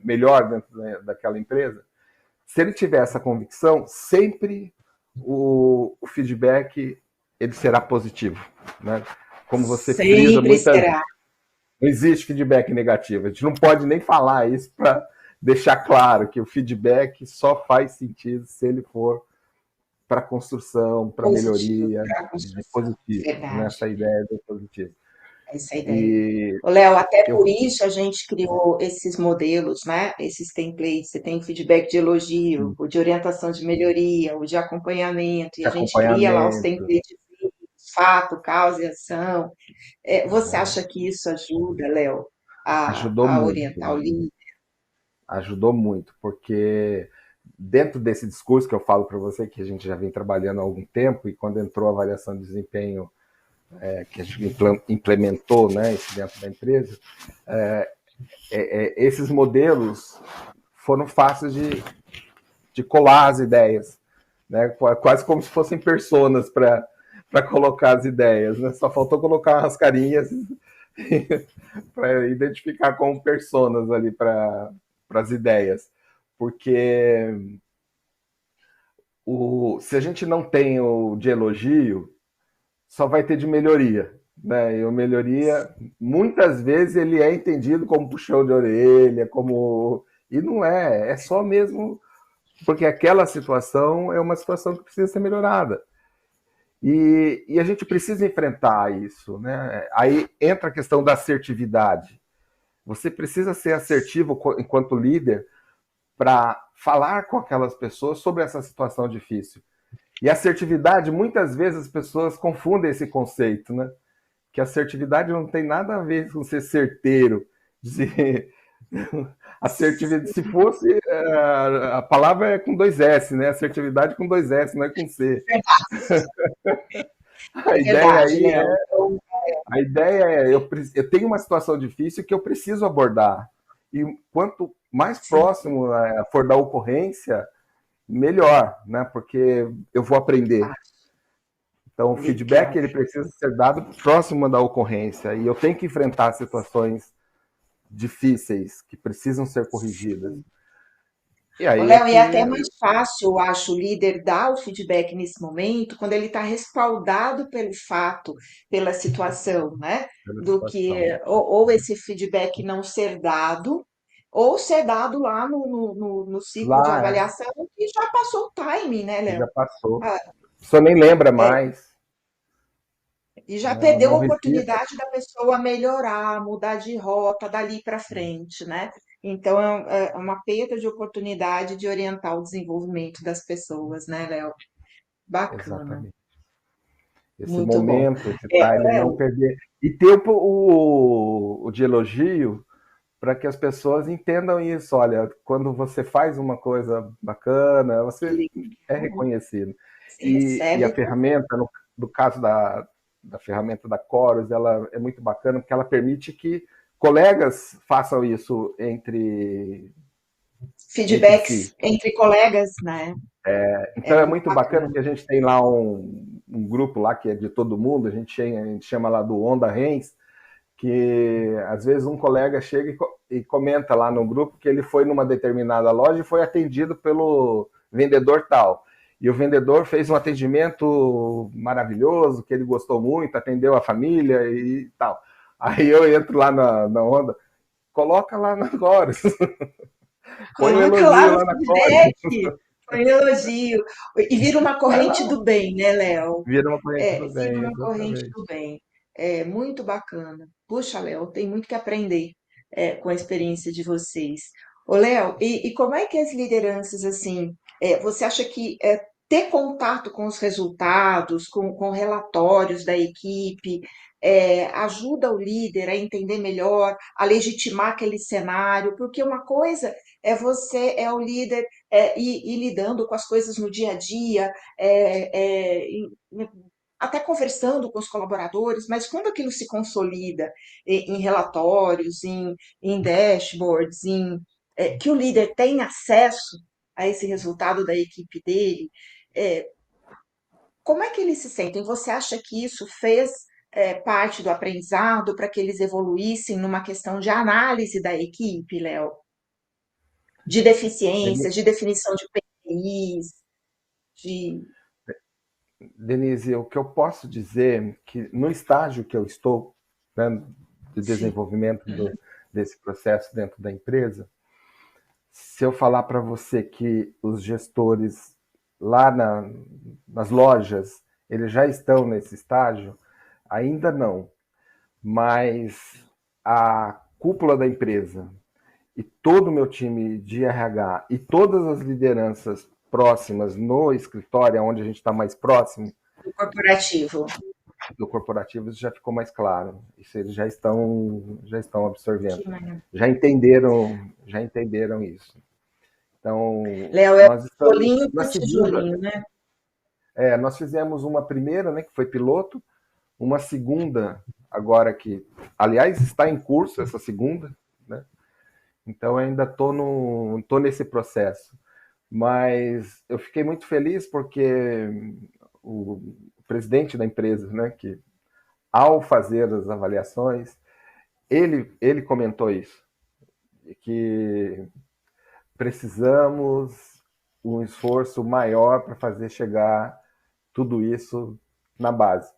melhor dentro daquela empresa. Se ele tiver essa convicção, sempre o feedback ele será positivo, né? Como você frisa Sempre muitas vezes, será. não existe feedback negativo. A gente não pode nem falar isso para deixar claro que o feedback só faz sentido se ele for para construção, para Positivo, melhoria para a de construção. positivo, Verdade. nessa ideia do positivo. Essa é a ideia. E Ô, Léo, até eu por isso a gente criou esses modelos, né? Esses templates. Você tem o feedback de elogio, sim, o de orientação de melhoria, o de acompanhamento, e de a gente cria lá os acompanhamento templates, fato, causa e ação. Você acha que isso ajuda, Léo, ajudou a muito, orientar o líder? ajudou muito, porque dentro desse discurso que eu falo para você, que a gente já vem trabalhando há algum tempo, e quando entrou a avaliação de desempenho que a gente implementou, né, isso dentro da empresa, esses modelos foram fáceis de colar as ideias, né, quase como se fossem personas para colocar as ideias, né? Só faltou colocar umas carinhas para identificar como personas ali para as ideias, porque se a gente não tem o de elogio, só vai ter de melhoria. Né? E o melhoria, muitas vezes, ele é entendido como puxão de orelha, como. E não é, é só mesmo porque aquela situação é uma situação que precisa ser melhorada. E a gente precisa enfrentar isso. Né? Aí entra a questão da assertividade. Você precisa ser assertivo enquanto líder para falar com aquelas pessoas sobre essa situação difícil. E assertividade, muitas vezes as pessoas confundem esse conceito, né? Que assertividade não tem nada a ver com ser certeiro. Dizer, assertividade, se fosse, a palavra é com dois S, né? Assertividade com dois S, não é com C. A É ideia verdade, aí Léo. a ideia é, eu tenho uma situação difícil que eu preciso abordar. E quanto mais Sim, próximo for da ocorrência, melhor, né? Porque eu vou aprender. Então, o feedback legal. ele precisa ser dado próximo da ocorrência e eu tenho que enfrentar situações difíceis que precisam ser corrigidas. E Ô, aí é Léo, e é até que mais fácil, eu acho, o líder dar o feedback nesse momento, quando ele está respaldado pelo fato, pela situação, né? pela Do que situação. ou esse feedback não ser dado, ou ser dado lá no ciclo de Lá avaliação, que já passou o timing, né, já Léo? passou. Ah, A pessoa nem lembra mais, e já né? Ela perdeu não a registra. oportunidade da pessoa melhorar, mudar de rota dali para frente, né? Então é uma perda de oportunidade de orientar o desenvolvimento das pessoas, né, Léo? Bacana, Exatamente. Esse muito bom. momento, esse time, não Léo, perder. E ter o de elogio para que as pessoas entendam isso. Olha, quando você faz uma coisa bacana, você é reconhecido. você E a recebe ferramenta, no caso da ferramenta da Chorus, ela é muito bacana porque ela permite que colegas façam isso entre si. feedbacks entre colegas, né? É Então é muito muito bacana bacana. que a gente tem lá um grupo lá que é de todo mundo, a gente chama lá do Onda Rens, que às vezes um colega chega e comenta lá no grupo que ele foi numa determinada loja e foi atendido pelo vendedor tal. E o vendedor fez um atendimento maravilhoso, que ele gostou muito, atendeu a família e tal. Aí eu entro lá na onda, coloca lá na Chorus, põe um Coloca lá elogio no lá na Chorus, feedback, põe elogio. E vira uma vai corrente lá, do bem, né, Léo? vira uma corrente do Vira bem, uma corrente exatamente. do bem. É muito bacana. Puxa, Léo, tem muito que aprender com a experiência de vocês. Ô, Léo, e como é que as lideranças, assim, você acha que ter contato com os resultados, com relatórios da equipe, ajuda o líder a entender melhor, a legitimar aquele cenário? Porque uma coisa é o líder ir lidando com as coisas no dia a dia, até conversando com os colaboradores, mas quando aquilo se consolida em relatórios, em dashboards, que o líder tem acesso a esse resultado da equipe dele, é, como é que eles se sentem? Você acha que isso fez parte do aprendizado para que eles evoluíssem numa questão de análise da equipe, Léo? De deficiências, de definição de PIs, de. Denise, o que eu posso dizer é que no estágio que eu estou, né, de Sim. desenvolvimento desse processo dentro da empresa, se eu falar para você que os gestores lá nas lojas, eles já estão nesse estágio? Ainda não, mas a cúpula da empresa e todo o meu time de RH e todas as lideranças próximas no escritório, onde a gente está mais próximo do corporativo. do corporativo, isso já ficou mais claro. Isso eles já estão absorvendo. Que maravilha. Já entenderam isso. Então, Léo, é nós estamos tijolinho na por segunda. tijolinho, né? Nós fizemos uma primeira, né, que foi piloto, uma segunda, agora que, aliás, está em curso essa segunda, né? Então ainda tô nesse processo. Mas eu fiquei muito feliz porque o presidente da empresa, né, que ao fazer as avaliações, ele comentou isso, que precisamos um esforço maior para fazer chegar tudo isso na base,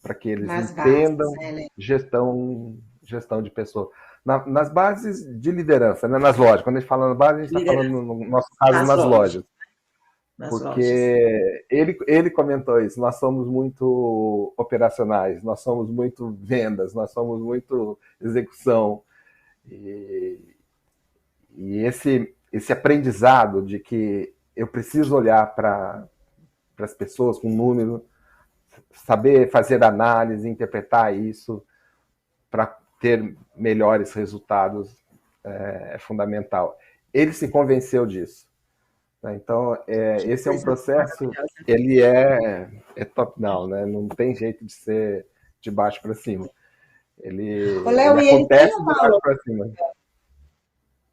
para que eles Nas bases, entendam né, Léo? gestão de pessoas. Nas bases de liderança, né, nas lojas. Quando a gente fala nas bases, a gente está falando, Liderança no nosso caso, nas nas lojas, lojas. nas lojas. Porque ele comentou isso, nós somos muito operacionais, nós somos muito vendas, nós somos muito execução. E, e esse aprendizado de que eu preciso olhar para as pessoas com número, saber fazer análise, interpretar isso para ter melhores resultados é fundamental. Ele se convenceu disso. Então, Que esse é um coisa processo, maravilhosa. ele é top-down, né? Não tem jeito de ser de baixo para cima. Ô, Ele Léo, e acontece de baixo para cima.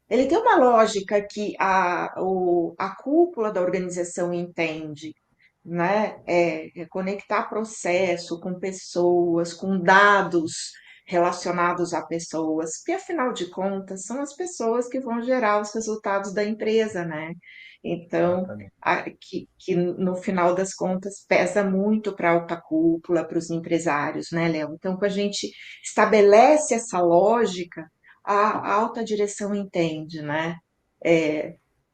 ele tem uma lógica que a cúpula da organização entende, né? É conectar processo com pessoas, com dados relacionados a pessoas, porque afinal de contas são as pessoas que vão gerar os resultados da empresa, né? Então, Exatamente. que no final das contas pesa muito para a alta cúpula, para os empresários, né, Léo? Então, quando a gente estabelece essa lógica, a alta direção entende, né?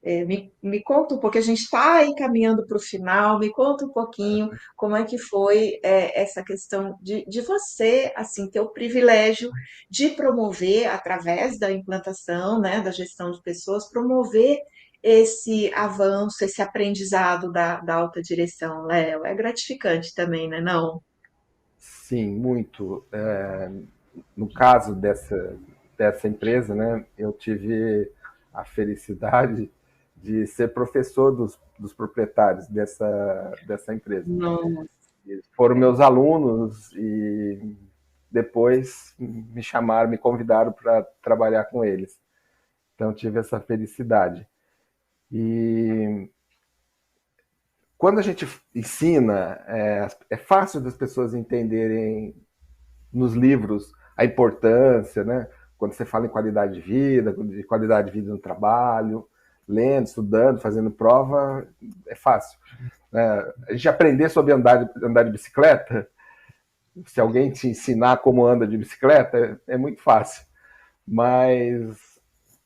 É, me conta um pouco, a gente está aí caminhando para o final, me conta um pouquinho como é que foi essa questão de você, assim, ter o privilégio de promover, através da implantação, né, da gestão de pessoas, promover esse avanço, esse aprendizado da alta direção, Léo. É gratificante também, né, não? Sim, muito. No caso dessa empresa, né, eu tive a felicidade de ser professor dos proprietários dessa empresa. Não. Eles foram meus alunos e depois me chamaram, me convidaram para trabalhar com eles. Então tive essa felicidade. E quando a gente ensina, é fácil das pessoas entenderem nos livros a importância, né? Quando você fala em qualidade de vida, de qualidade de vida no trabalho, lendo, estudando, fazendo prova, é fácil. Né? A gente aprender sobre andar de bicicleta, se alguém te ensinar como anda de bicicleta, é muito fácil. Mas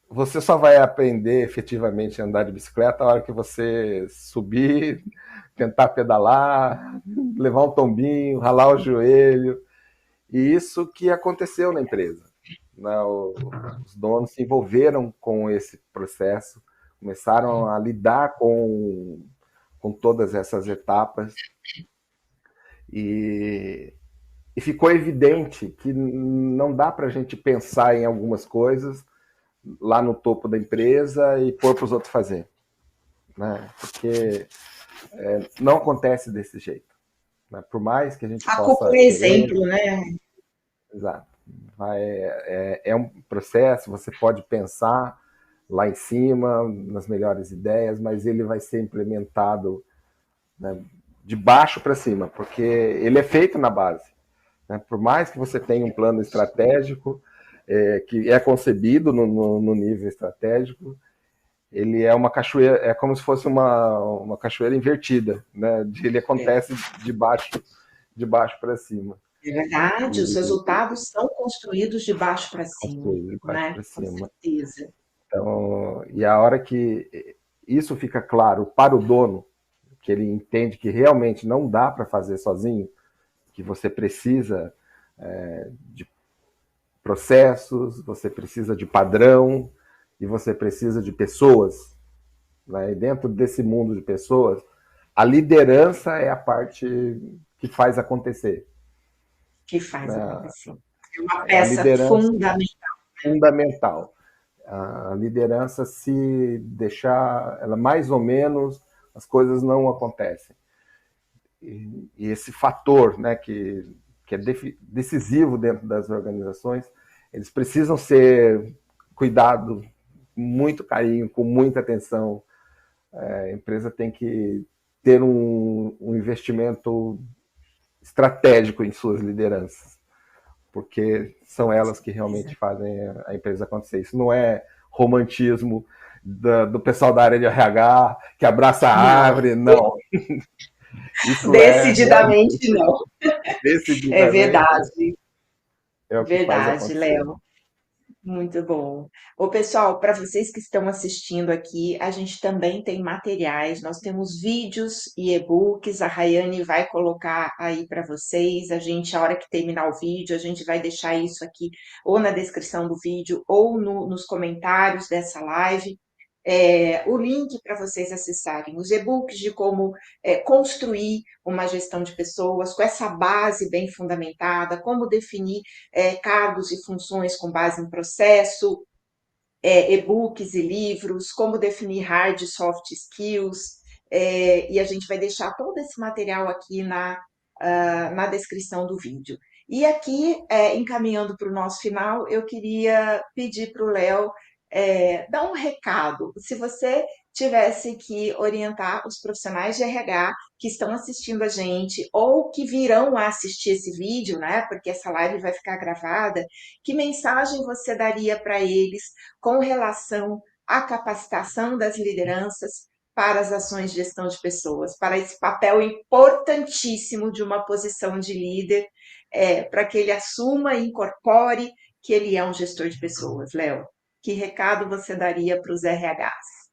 você só vai aprender efetivamente a andar de bicicleta a hora que você subir, tentar pedalar, levar um tombinho, ralar o joelho. E isso que aconteceu na empresa. Né? Os donos se envolveram com esse processo, começaram a lidar com todas essas etapas e, e ficou evidente que não dá para a gente pensar em algumas coisas lá no topo da empresa e pôr para os outros fazer. Né? Porque não acontece desse jeito. Né? Por mais que a gente A cúpula possa é querer. exemplo, né? Exato. É um processo, você pode pensar lá em cima, nas melhores ideias, mas ele vai ser implementado, né, de baixo para cima, porque ele é feito na base. Né? Por mais que você tenha um plano estratégico, que é concebido no nível estratégico, ele é uma cachoeira, é como se fosse uma cachoeira invertida, né? Ele É, acontece de baixo para cima. é verdade, os E resultados são construídos de baixo para cima, construído de baixo né? para Com cima. certeza. Então, e a hora que isso fica claro para o dono, que ele entende que realmente não dá para fazer sozinho, que você precisa de processos, você precisa de padrão e você precisa de pessoas, né? E dentro desse mundo de pessoas, a liderança é a parte que faz acontecer, Que faz né? acontecer. É uma A peça liderança fundamental. é fundamental. A liderança, se deixar ela mais ou menos, as coisas não acontecem. E esse fator, né, que é decisivo dentro das organizações, eles precisam ser cuidados com muito carinho, com muita atenção. A empresa tem que ter um investimento estratégico em suas lideranças, porque são elas que realmente fazem a empresa acontecer. Isso não é romantismo do pessoal da área de RH que abraça a Não, árvore, não. Isso é decididamente não. É decididamente verdade, é o que faz verdade, acontecer. Léo. Muito bom. Ô, pessoal, para vocês que estão assistindo aqui, a gente também tem materiais, nós temos vídeos e e-books, a Rayane vai colocar aí para vocês, a gente, a hora que terminar o vídeo, a gente vai deixar isso aqui ou na descrição do vídeo ou nos comentários dessa live. O link para vocês acessarem os e-books de como construir uma gestão de pessoas com essa base bem fundamentada, como definir cargos e funções com base em processo, e-books e livros, como definir hard e soft skills, e a gente vai deixar todo esse material aqui na descrição do vídeo. E aqui, encaminhando para o nosso final, eu queria pedir para o Léo dar um recado. Se você tivesse que orientar os profissionais de RH que estão assistindo a gente ou que virão a assistir esse vídeo, né? Porque essa live vai ficar gravada, que mensagem você daria para eles com relação à capacitação das lideranças para as ações de gestão de pessoas, para esse papel importantíssimo de uma posição de líder, para que ele assuma e incorpore que ele é um gestor de pessoas. Léo, que recado você daria para os RHs?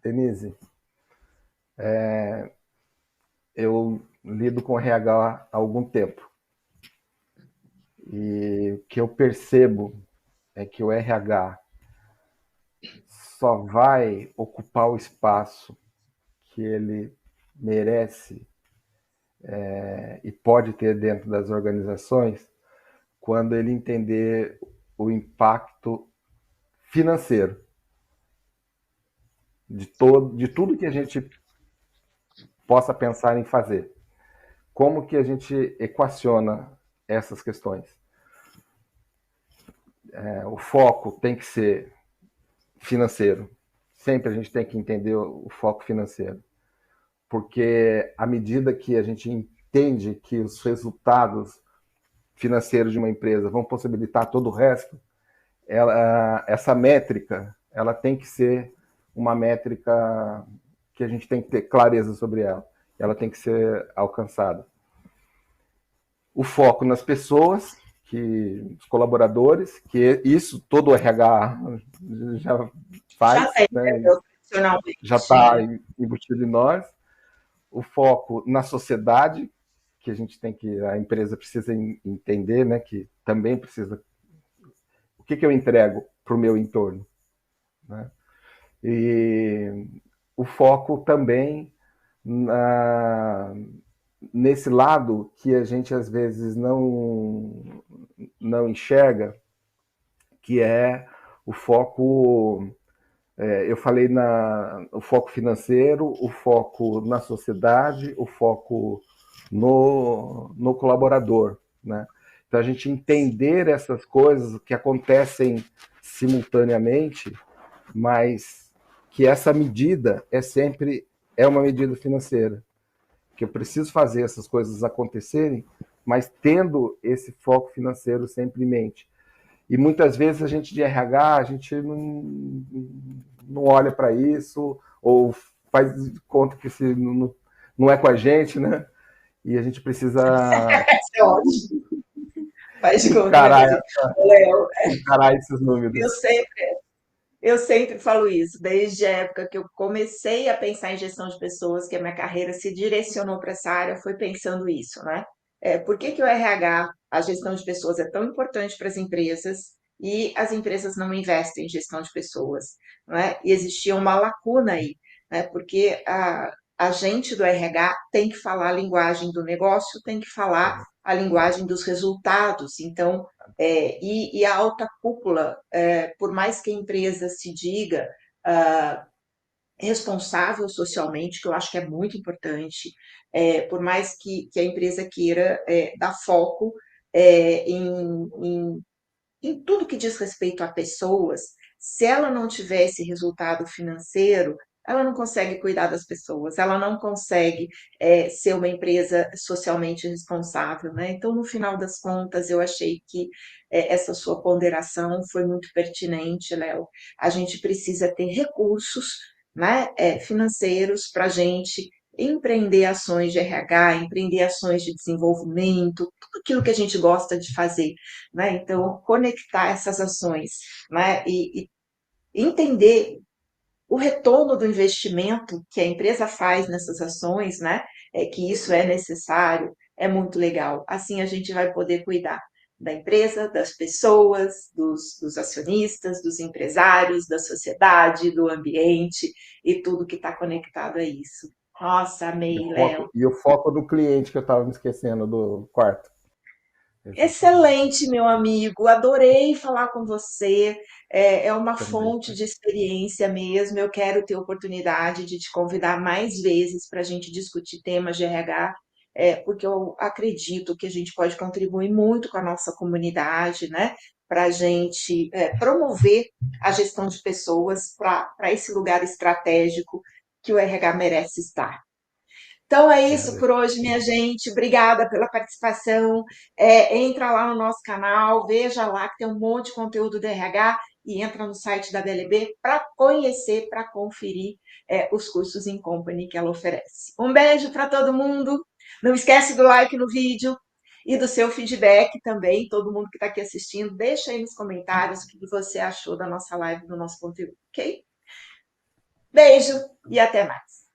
Denise, eu lido com RH há algum tempo e o que eu percebo é que o RH só vai ocupar o espaço que ele merece e pode ter dentro das organizações quando ele entender o impacto financeiro de tudo que a gente possa pensar em fazer. Como que a gente equaciona essas questões? O foco tem que ser financeiro. Sempre a gente tem que entender o foco financeiro. Porque à medida que a gente entende que os resultados financeiros de uma empresa vão possibilitar todo o resto, essa métrica ela tem que ser uma métrica que a gente tem que ter clareza sobre ela. Ela tem que ser alcançada. O foco nas pessoas, os colaboradores, que isso todo o RH já Já faz, tem, né, né? Já está profissionalmente. embutido em nós. O foco na sociedade, que a empresa precisa entender, né? Que também precisa. O que eu entrego para o meu entorno, né? E o foco também nesse lado que a gente às vezes não enxerga, que é o foco, eu falei o foco financeiro, o foco na sociedade, o foco no colaborador, né? Então a gente entender essas coisas que acontecem simultaneamente, mas que essa medida sempre uma medida financeira, que eu preciso fazer essas coisas acontecerem, mas tendo esse foco financeiro sempre em mente. E muitas vezes a gente de RH, a gente não olha para isso, ou faz conta que se não é com a gente, né? E a gente precisa É ótimo, faz de conta, né, que a encarar, gente... Léo, encarar esses eu números. sempre Eu sempre falo isso, desde a época que eu comecei a pensar em gestão de pessoas, que a minha carreira se direcionou para essa área, foi pensando isso, né? Por que que o RH, a gestão de pessoas, é tão importante para as empresas e as empresas não investem em gestão de pessoas, não é? E existia uma lacuna aí, né? Porque a gente do RH tem que falar a linguagem do negócio, tem que falar a linguagem dos resultados. Então, e a alta cúpula, por mais que a empresa se diga responsável socialmente, que eu acho que é muito importante, por mais que a empresa queira dar foco em tudo que diz respeito a pessoas, se ela não tiver esse resultado financeiro, ela não consegue cuidar das pessoas, ela não consegue ser uma empresa socialmente responsável, né? Então, no final das contas, eu achei que essa sua ponderação foi muito pertinente, Léo. A gente precisa ter recursos, né, financeiros para a gente empreender ações de RH, empreender ações de desenvolvimento, tudo aquilo que a gente gosta de fazer, né? Então, conectar essas ações, né? E entender o retorno do investimento que a empresa faz nessas ações, né? Que isso é necessário, é muito legal. Assim a gente vai poder cuidar da empresa, das pessoas, dos acionistas, dos empresários, da sociedade, do ambiente e tudo que está conectado a isso. Nossa, amei, Léo. E o foco do cliente, que eu estava me esquecendo do quarto. Exatamente. Excelente, meu amigo. Adorei falar com você. É uma Também. fonte de experiência mesmo. Eu quero ter oportunidade de te convidar mais vezes para a gente discutir temas de RH, porque eu acredito que a gente pode contribuir muito com a nossa comunidade, né? Para a gente promover a gestão de pessoas para esse lugar estratégico que o RH merece estar. Então é isso por hoje, minha gente. Obrigada pela participação. Entra lá no nosso canal, veja lá que tem um monte de conteúdo do RH e entra no site da BLB para conhecer, para conferir os cursos em company que ela oferece. Um beijo para todo mundo. Não esquece do like no vídeo e do seu feedback também. Todo mundo que está aqui assistindo, deixa aí nos comentários o que você achou da nossa live, do nosso conteúdo, ok? Beijo e até mais.